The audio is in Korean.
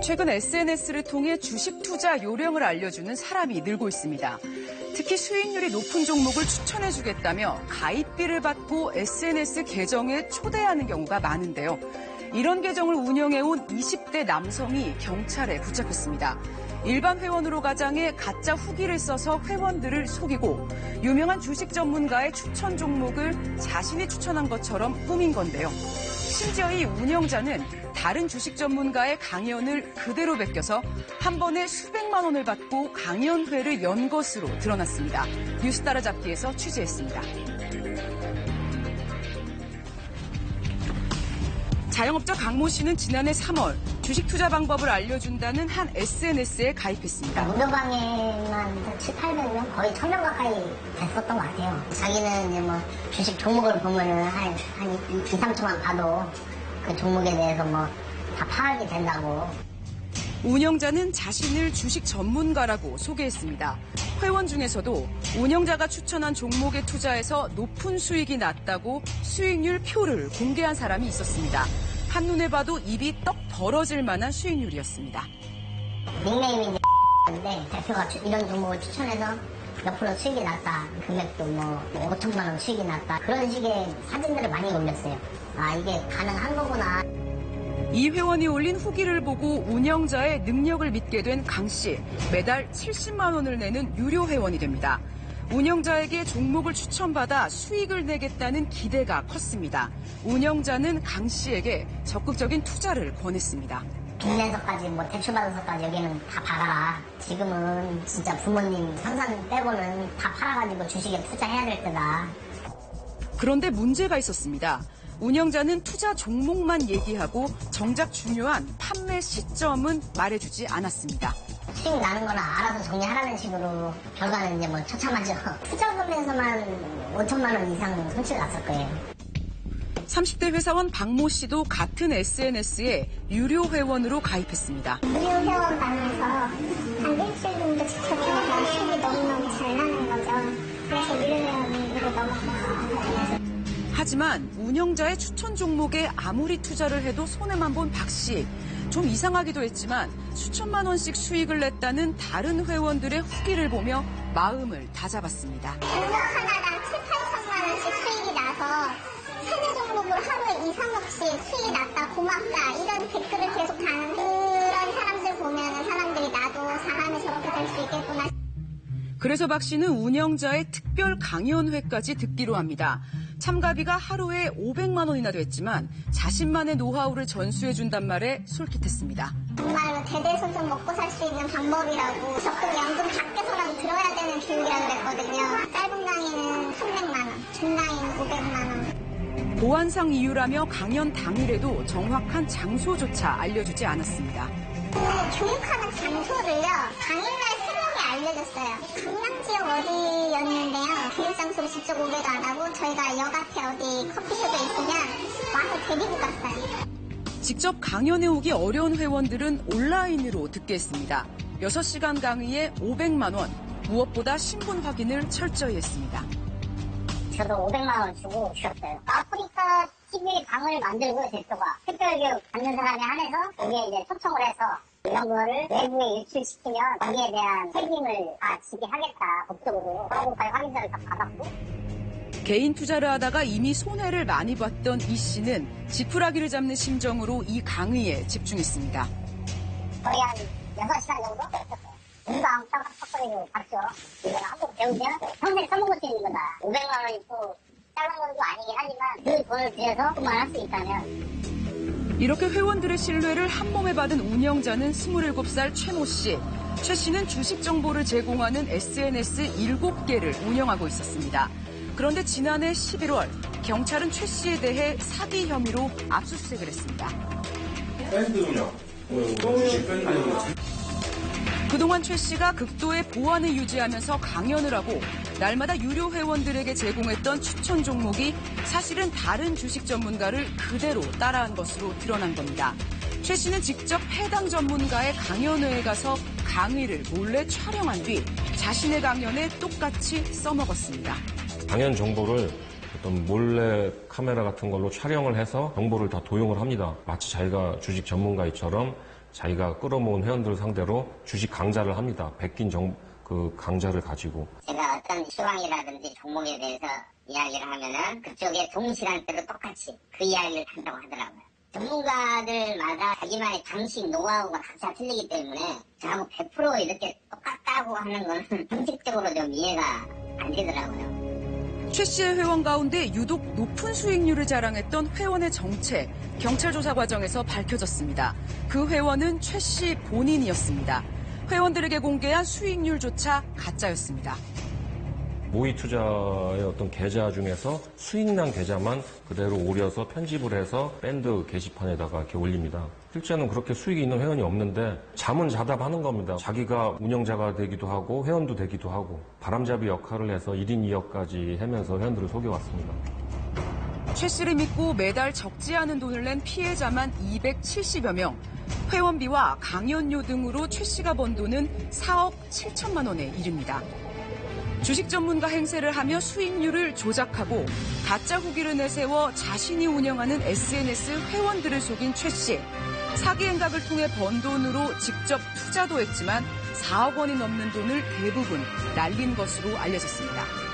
최근 SNS를 통해 주식 투자 요령을 알려주는 사람이 늘고 있습니다. 특히 수익률이 높은 종목을 추천해주겠다며 가입비를 받고 SNS 계정에 초대하는 경우가 많은데요. 이런 계정을 운영해온 20대 남성이 경찰에 붙잡혔습니다. 일반 회원으로 가장해 가짜 후기를 써서 회원들을 속이고 유명한 주식 전문가의 추천 종목을 자신이 추천한 것처럼 꾸민 건데요. 심지어 이 운영자는 다른 주식 전문가의 강연을 그대로 베껴서 한 번에 수백만 원을 받고 강연회를 연 것으로 드러났습니다. 뉴스 따라잡기에서 취재했습니다. 자영업자 강모 씨는 지난해 3월 주식 투자 방법을 알려준다는 한 SNS에 가입했습니다. 무료방에만 7, 800명? 거의 1000명 가까이 됐었던 것 같아요. 자기는 이제 뭐 주식 종목을 보면은 한 2, 3초만 봐도 그 종목에 대해서 뭐 다 파악이 된다고. 운영자는 자신을 주식 전문가라고 소개했습니다. 회원 중에서도 운영자가 추천한 종목에 투자해서 높은 수익이 났다고 수익률 표를 공개한 사람이 있었습니다. 한눈에 봐도 입이 떡 벌어질 만한 수익률이었습니다. 닉네임이 인데 대표가 이런 종목을 추천해서 몇 프로 수익이 났다. 금액도 뭐 5천만 원 수익이 났다. 그런 식의 사진들을 많이 올렸어요. 아, 이게 가능한 거구나. 이 회원이 올린 후기를 보고 운영자의 능력을 믿게 된 강 씨. 매달 70만 원을 내는 유료 회원이 됩니다. 운영자에게 종목을 추천받아 수익을 내겠다는 기대가 컸습니다. 운영자는 강 씨에게 적극적인 투자를 권했습니다. 빚내서까지 뭐 대출받아서까지 여기는 다 박아라. 지금은 진짜 부모님 상산 빼고는 다 팔아가지고 주식에 투자해야 될 때다. 그런데 문제가 있었습니다. 운영자는 투자 종목만 얘기하고 정작 중요한 판매 시점은 말해주지 않았습니다. 수익 나는 거나 알아서 정리하라는 식으로 결과는 이제 뭐 처참하죠. 투자금에서만 5천만 원 이상 손실 났을 거예요. 30대 회사원 박모 씨도 같은 SNS에 유료 회원으로 가입했습니다. 무료 회원 방에서 한 일주일 정도 지켜보니까 수익이 너무너무 잘 나는 거죠. 그래서 유료 회원으로 넘어갔어요. 하지만 운영자의 추천 종목에 아무리 투자를 해도 손해만 본 박 씨. 좀 이상하기도 했지만 수천만 원씩 수익을 냈다는 다른 회원들의 후기를 보며 마음을 다잡았습니다. 종목 하나당 7, 8천만 원씩 수익이 나서 세네 종목으로 하루에 2, 3억씩 수익이 났다, 고맙다 이런 댓글을 계속 다는 그런 사람들 보면 사람들이 나도 잘하면 저렇게 될 수 있겠구나. 그래서 박 씨는 운영자의 특별 강연회까지 듣기로 합니다. 참가비가 하루에 500만 원이나 됐지만 자신만의 노하우를 전수해준단 말에 솔깃했습니다. 정말로 대대손손 먹고 살 수 있는 방법이라고 적금 연금 밖에서라도 들어야 되는 교육이라고 그랬거든요. 짧은 강의는 300만 원, 긴 강의는 500만 원. 보안상 이유라며 강연 당일에도 정확한 장소조차 알려주지 않았습니다. 교육하는 장소를요, 당일날 새벽에 알려줬어요. 강남 지역 어디였는데요. 교육 장소를 직접 오게도 안 하고 저희가 역 앞에 어디 커피숍에 있으면 와서 데리고 갔어요. 직접 강연에 오기 어려운 회원들은 온라인으로 듣게 했습니다. 6시간 강의에 500만 원, 무엇보다 신분 확인을 철저히 했습니다. 저도 500만 원 주고 쉬었어요. 아프리카 TV 방을 만들고 대표가 특별교육 받는 사람에 한해서 여기에 이제 초청을 해서 이런 거를 외부에 유출시키면 거기에 대한 책임을 다 지게하겠다 법적으로 하고까지 확인서를 다 받았고. 개인 투자를 하다가 이미 손해를 많이 봤던 이 씨는 지푸라기를 잡는 심정으로 이 강의에 집중했습니다. 거의 한 6시간 정도 했었어요. 눈도 안 깜빡거리고 봤죠. 이거 한번 배우면 평생 써먹을 수 있는 거다. 500만 원이 또 작은 것도 아니긴 하지만 그 돈을 들여서 그만 할 수 있다면. 이렇게 회원들의 신뢰를 한 몸에 받은 운영자는 27살 최모 씨. 최 씨는 주식 정보를 제공하는 SNS 7개를 운영하고 있었습니다. 그런데 지난해 11월 경찰은 최 씨에 대해 사기 혐의로 압수수색을 했습니다. 그동안 최 씨가 극도의 보안을 유지하면서 강연을 하고 날마다 유료 회원들에게 제공했던 추천 종목이 사실은 다른 주식 전문가를 그대로 따라한 것으로 드러난 겁니다. 최 씨는 직접 해당 전문가의 강연회에 가서 강의를 몰래 촬영한 뒤 자신의 강연에 똑같이 써먹었습니다. 강연 정보를 어떤 몰래 카메라 같은 걸로 촬영을 해서 정보를 다 도용을 합니다. 마치 자기가 주식 전문가처럼 자기가 끌어모은 회원들 상대로 주식 강좌를 합니다. 베낀 그 강좌를 가지고. 제가 어떤 시황이라든지 종목에 대해서 이야기를 하면은 그쪽에 동시간대로 똑같이 그 이야기를 한다고 하더라고요. 전문가들마다 자기만의 방식, 노하우가 각자 틀리기 때문에 저하고 100% 이렇게 똑같다고 하는 건 형식적으로 좀 이해가 안 되더라고요. 최 씨의 회원 가운데 유독 높은 수익률을 자랑했던 회원의 정체, 경찰 조사 과정에서 밝혀졌습니다. 그 회원은 최 씨 본인이었습니다. 회원들에게 공개한 수익률조차 가짜였습니다. 모의 투자의 어떤 계좌 중에서 수익난 계좌만 그대로 오려서 편집을 해서 밴드 게시판에다가 이렇게 올립니다. 실제는 그렇게 수익이 있는 회원이 없는데 잠은 자다 하는 겁니다. 자기가 운영자가 되기도 하고 회원도 되기도 하고 바람잡이 역할을 해서 1인 2역까지 하면서 회원들을 속여왔습니다. 최 씨를 믿고 매달 적지 않은 돈을 낸 피해자만 270여 명. 회원비와 강연료 등으로 최 씨가 번 돈은 4억 7천만 원에 이릅니다. 주식 전문가 행세를 하며 수익률을 조작하고 가짜 후기를 내세워 자신이 운영하는 SNS 회원들을 속인 최 씨. 사기 행각을 통해 번 돈으로 직접 투자도 했지만 4억 원이 넘는 돈을 대부분 날린 것으로 알려졌습니다.